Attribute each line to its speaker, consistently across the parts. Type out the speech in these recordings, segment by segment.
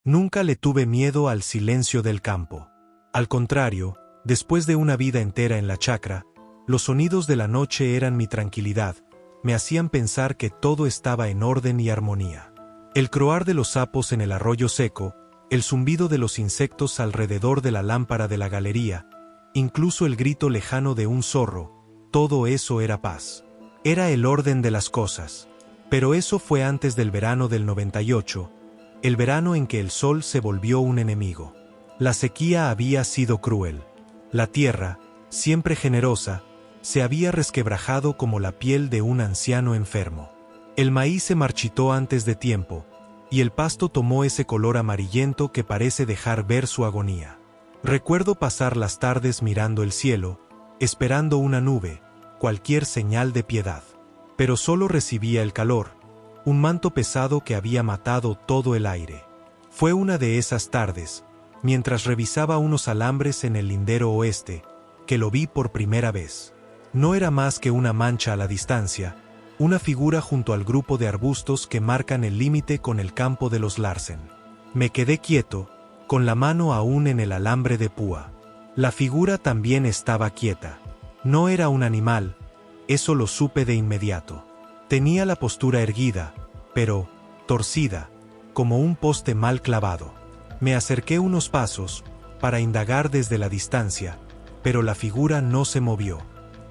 Speaker 1: Nunca le tuve miedo al silencio del campo. Al contrario, después de una vida entera en la chacra, los sonidos de la noche eran mi tranquilidad, me hacían pensar que todo estaba en orden y armonía. El croar de los sapos en el arroyo seco, el zumbido de los insectos alrededor de la lámpara de la galería, incluso el grito lejano de un zorro, todo eso era paz. Era el orden de las cosas. Pero eso fue antes del verano del 98, el verano en que el sol se volvió un enemigo. La sequía había sido cruel. La tierra, siempre generosa, se había resquebrajado como la piel de un anciano enfermo. El maíz se marchitó antes de tiempo, y el pasto tomó ese color amarillento que parece dejar ver su agonía. Recuerdo pasar las tardes mirando el cielo, esperando una nube, cualquier señal de piedad. Pero solo recibía el calor, un manto pesado que había matado todo el aire. Fue una de esas tardes, mientras revisaba unos alambres en el lindero oeste, que lo vi por primera vez. No era más que una mancha a la distancia, una figura junto al grupo de arbustos que marcan el límite con el campo de los Larsen. Me quedé quieto, con la mano aún en el alambre de púa. La figura también estaba quieta. No era un animal, eso lo supe de inmediato. Tenía la postura erguida, pero torcida, como un poste mal clavado. Me acerqué unos pasos, para indagar desde la distancia, pero la figura no se movió.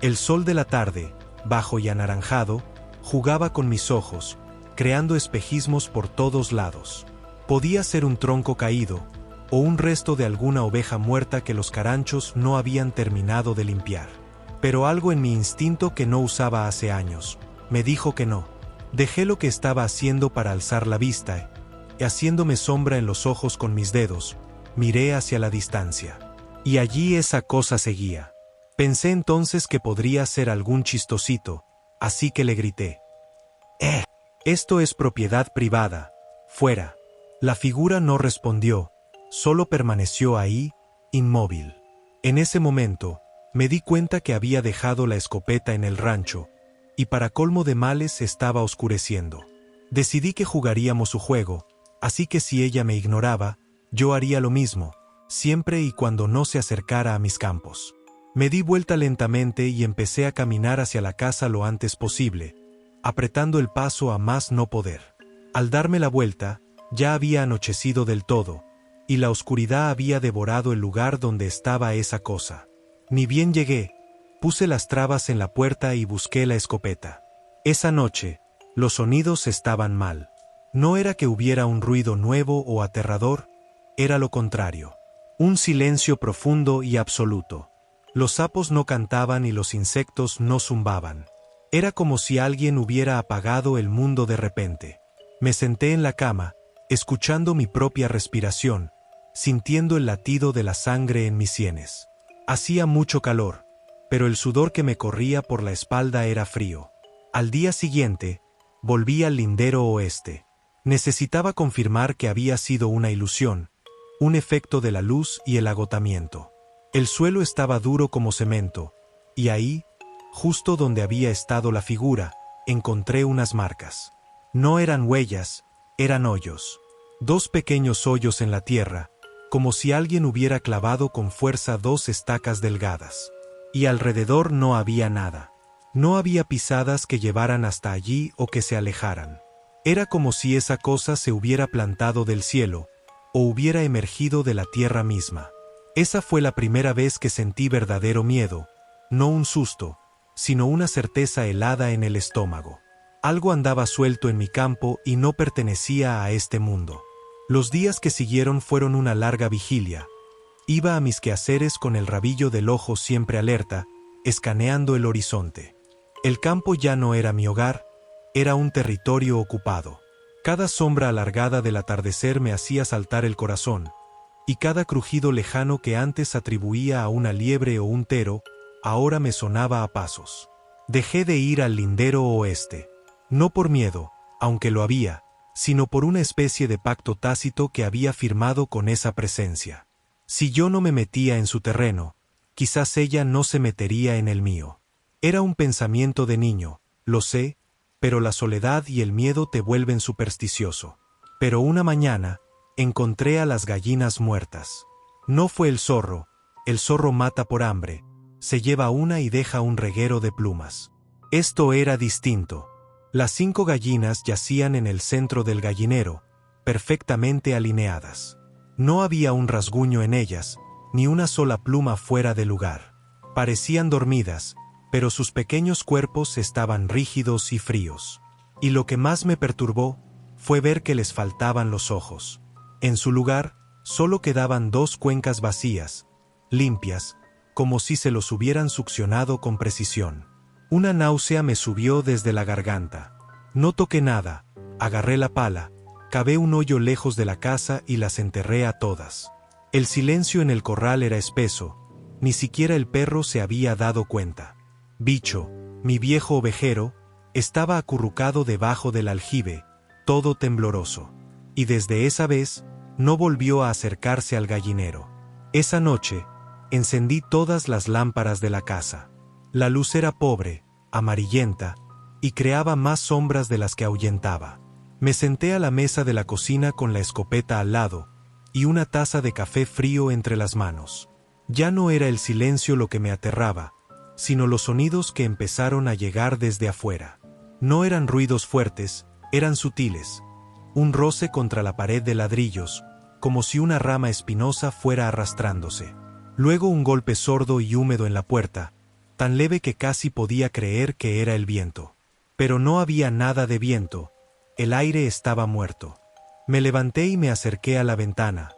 Speaker 1: El sol de la tarde, bajo y anaranjado, jugaba con mis ojos, creando espejismos por todos lados. Podía ser un tronco caído, o un resto de alguna oveja muerta que los caranchos no habían terminado de limpiar. Pero algo en mi instinto que no usaba hace años, me dijo que no. Dejé lo que estaba haciendo para alzar la vista, y haciéndome sombra en los ojos con mis dedos, miré hacia la distancia. Y allí esa cosa seguía. Pensé entonces que podría ser algún chistosito, así que le grité. Esto es propiedad privada, fuera. La figura no respondió, solo permaneció ahí, inmóvil. En ese momento, me di cuenta que había dejado la escopeta en el rancho, y para colmo de males estaba oscureciendo. Decidí que jugaríamos su juego, así que si ella me ignoraba, yo haría lo mismo, siempre y cuando no se acercara a mis campos. Me di vuelta lentamente y empecé a caminar hacia la casa lo antes posible, apretando el paso a más no poder. Al darme la vuelta, ya había anochecido del todo, y la oscuridad había devorado el lugar donde estaba esa cosa. Ni bien llegué, puse las trabas en la puerta y busqué la escopeta. Esa noche, los sonidos estaban mal. No era que hubiera un ruido nuevo o aterrador, era lo contrario. Un silencio profundo y absoluto. Los sapos no cantaban y los insectos no zumbaban. Era como si alguien hubiera apagado el mundo de repente. Me senté en la cama, escuchando mi propia respiración, sintiendo el latido de la sangre en mis sienes. Hacía mucho calor, pero el sudor que me corría por la espalda era frío. Al día siguiente, volví al lindero oeste. Necesitaba confirmar que había sido una ilusión, un efecto de la luz y el agotamiento. El suelo estaba duro como cemento, y ahí, justo donde había estado la figura, encontré unas marcas. No eran huellas, eran hoyos. 2 pequeños hoyos en la tierra, como si alguien hubiera clavado con fuerza 2 estacas delgadas. Y alrededor no había nada. No había pisadas que llevaran hasta allí o que se alejaran. Era como si esa cosa se hubiera plantado del cielo, o hubiera emergido de la tierra misma. Esa fue la primera vez que sentí verdadero miedo, no un susto, sino una certeza helada en el estómago. Algo andaba suelto en mi campo y no pertenecía a este mundo. Los días que siguieron fueron una larga vigilia. Iba a mis quehaceres con el rabillo del ojo siempre alerta, escaneando el horizonte. El campo ya no era mi hogar, era un territorio ocupado. Cada sombra alargada del atardecer me hacía saltar el corazón, y cada crujido lejano que antes atribuía a una liebre o un tero, ahora me sonaba a pasos. Dejé de ir al lindero oeste. No por miedo, aunque lo había, sino por una especie de pacto tácito que había firmado con esa presencia. Si yo no me metía en su terreno, quizás ella no se metería en el mío. Era un pensamiento de niño, lo sé, pero la soledad y el miedo te vuelven supersticioso. Pero una mañana, encontré a las gallinas muertas. No fue el zorro mata por hambre, se lleva una y deja un reguero de plumas. Esto era distinto. Las 5 gallinas yacían en el centro del gallinero, perfectamente alineadas. No había un rasguño en ellas, ni una sola pluma fuera de lugar. Parecían dormidas, pero sus pequeños cuerpos estaban rígidos y fríos. Y lo que más me perturbó fue ver que les faltaban los ojos. En su lugar, solo quedaban 2 cuencas vacías, limpias, como si se los hubieran succionado con precisión. Una náusea me subió desde la garganta. No toqué nada, agarré la pala, cavé un hoyo lejos de la casa y las enterré a todas. El silencio en el corral era espeso, ni siquiera el perro se había dado cuenta. Bicho, mi viejo ovejero, estaba acurrucado debajo del aljibe, todo tembloroso. Y desde esa vez, no volvió a acercarse al gallinero. Esa noche, encendí todas las lámparas de la casa. La luz era pobre, amarillenta, y creaba más sombras de las que ahuyentaba. Me senté a la mesa de la cocina con la escopeta al lado, y una taza de café frío entre las manos. Ya no era el silencio lo que me aterraba, sino los sonidos que empezaron a llegar desde afuera. No eran ruidos fuertes, eran sutiles. Un roce contra la pared de ladrillos, como si una rama espinosa fuera arrastrándose. Luego un golpe sordo y húmedo en la puerta, tan leve que casi podía creer que era el viento. Pero no había nada de viento, el aire estaba muerto. Me levanté y me acerqué a la ventana.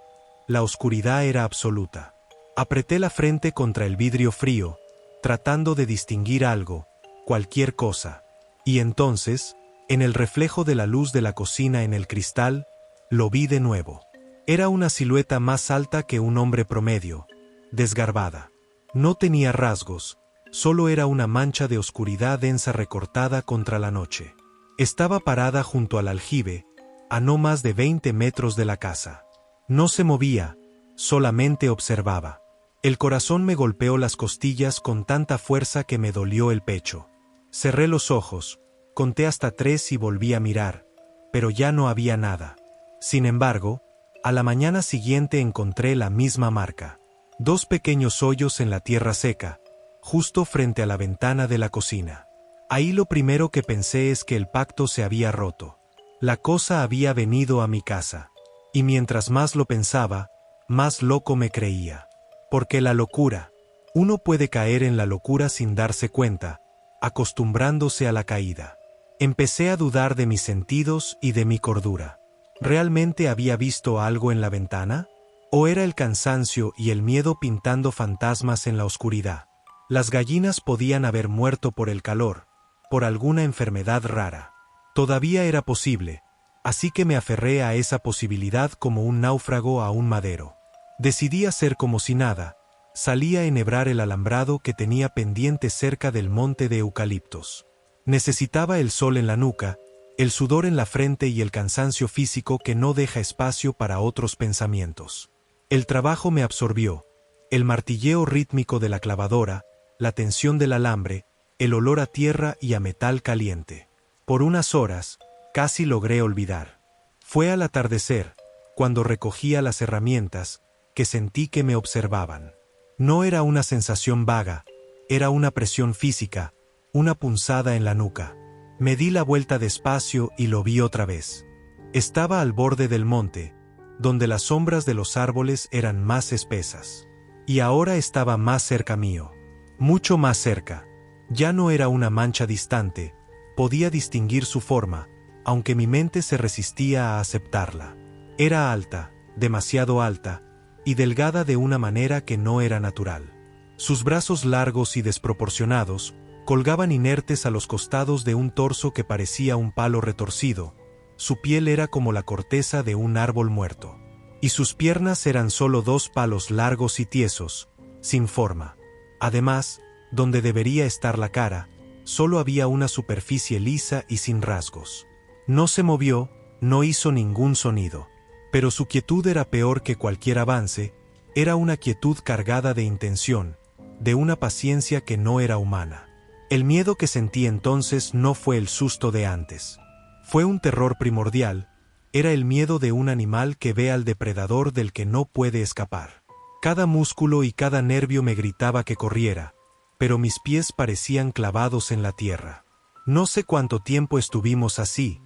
Speaker 1: La oscuridad era absoluta. Apreté la frente contra el vidrio frío, tratando de distinguir algo, cualquier cosa. Y entonces, en el reflejo de la luz de la cocina en el cristal, lo vi de nuevo. Era una silueta más alta que un hombre promedio, desgarbada. No tenía rasgos, solo era una mancha de oscuridad densa recortada contra la noche. Estaba parada junto al aljibe, a no más de 20 metros de la casa. No se movía, solamente observaba. El corazón me golpeó las costillas con tanta fuerza que me dolió el pecho. Cerré los ojos, conté hasta 3 y volví a mirar, pero ya no había nada. Sin embargo, a la mañana siguiente encontré la misma marca. 2 pequeños hoyos en la tierra seca, justo frente a la ventana de la cocina. Ahí lo primero que pensé es que el pacto se había roto. La cosa había venido a mi casa. Y mientras más lo pensaba, más loco me creía. Porque la locura, uno puede caer en la locura sin darse cuenta, acostumbrándose a la caída. Empecé a dudar de mis sentidos y de mi cordura. ¿Realmente había visto algo en la ventana? ¿O era el cansancio y el miedo pintando fantasmas en la oscuridad? Las gallinas podían haber muerto por el calor, por alguna enfermedad rara. Todavía era posible, así que me aferré a esa posibilidad como un náufrago a un madero. Decidí hacer como si nada, salí a enhebrar el alambrado que tenía pendiente cerca del monte de eucaliptos. Necesitaba el sol en la nuca, el sudor en la frente y el cansancio físico que no deja espacio para otros pensamientos. El trabajo me absorbió, el martilleo rítmico de la clavadora, la tensión del alambre, el olor a tierra y a metal caliente. Por unas horas, casi logré olvidar. Fue al atardecer, cuando recogía las herramientas, que sentí que me observaban. No era una sensación vaga, era una presión física, una punzada en la nuca. Me di la vuelta despacio y lo vi otra vez. Estaba al borde del monte, donde las sombras de los árboles eran más espesas. Y ahora estaba más cerca mío. Mucho más cerca. Ya no era una mancha distante, podía distinguir su forma, aunque mi mente se resistía a aceptarla. Era alta, demasiado alta, y delgada de una manera que no era natural. Sus brazos largos y desproporcionados colgaban inertes a los costados de un torso que parecía un palo retorcido. Su piel era como la corteza de un árbol muerto. Y sus piernas eran solo 2 palos largos y tiesos, sin forma. Además, donde debería estar la cara, solo había una superficie lisa y sin rasgos. No se movió, no hizo ningún sonido. Pero su quietud era peor que cualquier avance, era una quietud cargada de intención, de una paciencia que no era humana. El miedo que sentí entonces no fue el susto de antes. Fue un terror primordial, Era el miedo de un animal que ve al depredador del que no puede escapar. Cada músculo y cada nervio me gritaba que corriera, pero mis pies parecían clavados en la tierra. No sé cuánto tiempo estuvimos así,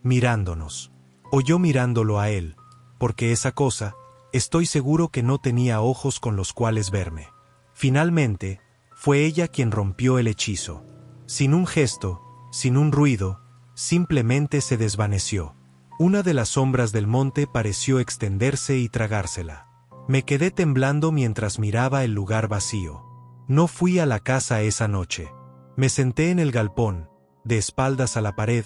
Speaker 1: mirándonos. O yo mirándolo a él, porque esa cosa, estoy seguro que no tenía ojos con los cuales verme. Finalmente, fue ella quien rompió el hechizo. Sin un gesto, sin un ruido, simplemente se desvaneció. Una de las sombras del monte pareció extenderse y tragársela. Me quedé temblando mientras miraba el lugar vacío. No fui a la casa esa noche. Me senté en el galpón, de espaldas a la pared,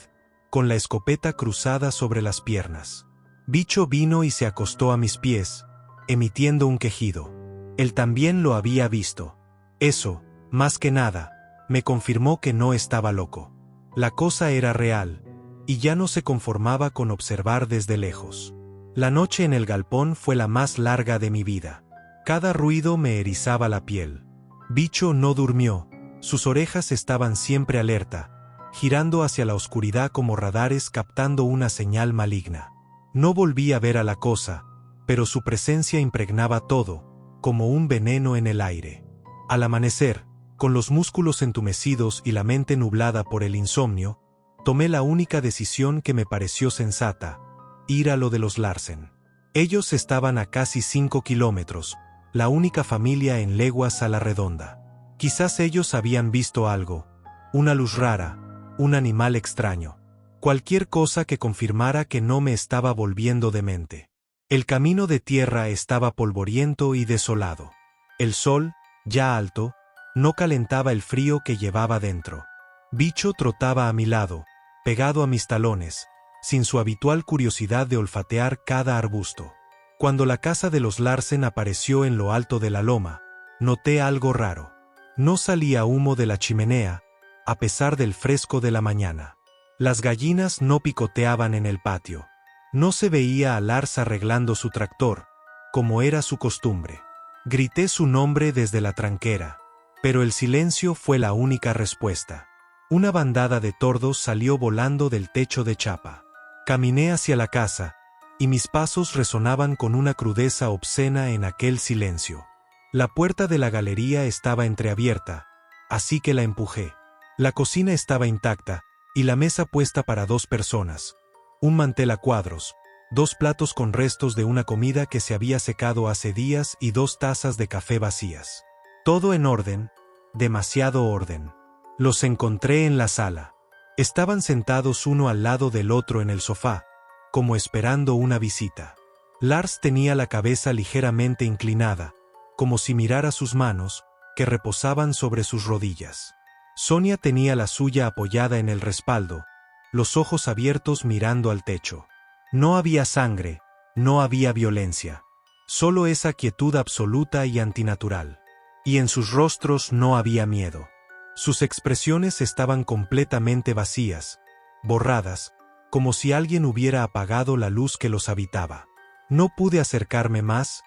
Speaker 1: con la escopeta cruzada sobre las piernas. Bicho vino y se acostó a mis pies, emitiendo un quejido. Él también lo había visto. Eso, más que nada, me confirmó que no estaba loco. La cosa era real, y ya no se conformaba con observar desde lejos. La noche en el galpón fue la más larga de mi vida. Cada ruido me erizaba la piel. Bicho no durmió, sus orejas estaban siempre alerta, girando hacia la oscuridad como radares captando una señal maligna. No volví a ver a la cosa, pero su presencia impregnaba todo, como un veneno en el aire. Al amanecer, con los músculos entumecidos y la mente nublada por el insomnio, tomé la única decisión que me pareció sensata: ir a lo de los Larsen. Ellos estaban a casi 5 kilómetros, la única familia en leguas a la redonda. Quizás ellos habían visto algo, una luz rara, un animal extraño, cualquier cosa que confirmara que no me estaba volviendo demente. El camino de tierra estaba polvoriento y desolado. El sol, ya alto, no calentaba el frío que llevaba dentro. Bicho trotaba a mi lado, pegado a mis talones, sin su habitual curiosidad de olfatear cada arbusto. Cuando la casa de los Larsen apareció en lo alto de la loma, noté algo raro. No salía humo de la chimenea, a pesar del fresco de la mañana. Las gallinas no picoteaban en el patio. No se veía a Lars arreglando su tractor, como era su costumbre. Grité su nombre desde la tranquera, pero el silencio fue la única respuesta. Una bandada de tordos salió volando del techo de chapa. Caminé hacia la casa, y mis pasos resonaban con una crudeza obscena en aquel silencio. La puerta de la galería estaba entreabierta, así que la empujé. La cocina estaba intacta, y la mesa puesta para 2 personas. Un mantel a cuadros, 2 platos con restos de una comida que se había secado hace días y 2 tazas de café vacías. Todo en orden, demasiado orden. Los encontré en la sala. Estaban sentados uno al lado del otro en el sofá, como esperando una visita. Lars tenía la cabeza ligeramente inclinada, como si mirara sus manos, que reposaban sobre sus rodillas. Sonia tenía la suya apoyada en el respaldo, los ojos abiertos mirando al techo. No había sangre, no había violencia, solo esa quietud absoluta y antinatural. Y en sus rostros no había miedo. Sus expresiones estaban completamente vacías, borradas, como si alguien hubiera apagado la luz que los habitaba. No pude acercarme más,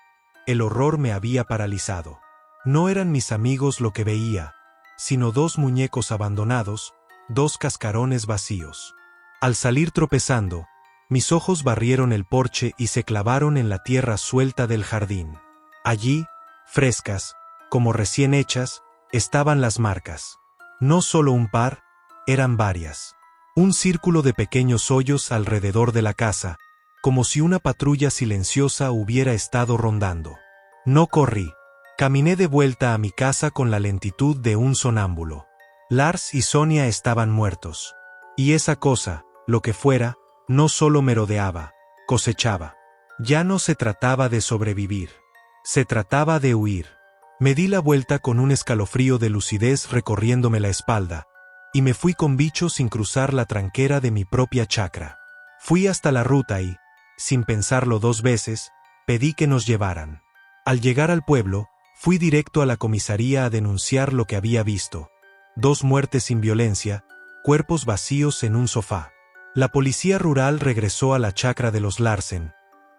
Speaker 1: el horror me había paralizado. No eran mis amigos lo que veía, sino 2 muñecos abandonados, 2 cascarones vacíos. Al salir tropezando, mis ojos barrieron el porche y se clavaron en la tierra suelta del jardín. Allí, frescas, como recién hechas, estaban las marcas. No solo un par, eran varias. Un círculo de pequeños hoyos alrededor de la casa, como si una patrulla silenciosa hubiera estado rondando. No corrí. Caminé de vuelta a mi casa con la lentitud de un sonámbulo. Lars y Sonia estaban muertos. Y esa cosa, lo que fuera, no solo merodeaba, cosechaba. Ya no se trataba de sobrevivir. Se trataba de huir. Me di la vuelta con un escalofrío de lucidez recorriéndome la espalda, y me fui con Bicho sin cruzar la tranquera de mi propia chacra. Fui hasta la ruta y, sin pensarlo 2 veces, pedí que nos llevaran. Al llegar al pueblo, fui directo a la comisaría a denunciar lo que había visto. 2 muertes sin violencia, cuerpos vacíos en un sofá. La policía rural regresó a la chacra de los Larsen,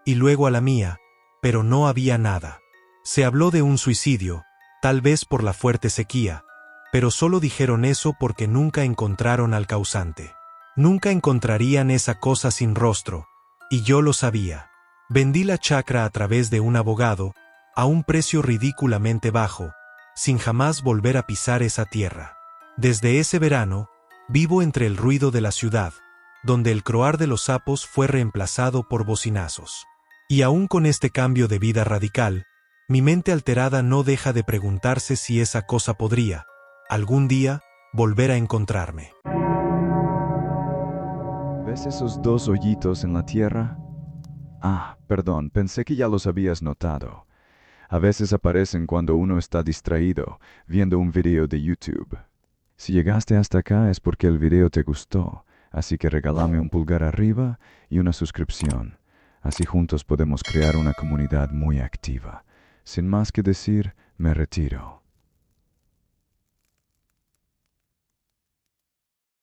Speaker 1: y luego a la mía, pero no había nada. Se habló de un suicidio, tal vez por la fuerte sequía, pero solo dijeron eso porque nunca encontraron al causante. Nunca encontrarían esa cosa sin rostro, Y yo lo sabía. Vendí la chacra a través de un abogado, a un precio ridículamente bajo, sin jamás volver a pisar esa tierra. Desde ese verano, vivo entre el ruido de la ciudad, donde el croar de los sapos fue reemplazado por bocinazos. Y aún con este cambio de vida radical, mi mente alterada no deja de preguntarse si esa cosa podría, algún día, volver a encontrarme.
Speaker 2: ¿Ves esos dos hoyitos en la tierra? Ah, perdón, pensé que ya los habías notado. A veces aparecen cuando uno está distraído, viendo un video de YouTube. Si llegaste hasta acá es porque el video te gustó, así que regálame un pulgar arriba y una suscripción. Así juntos podemos crear una comunidad muy activa. Sin más que decir, me retiro.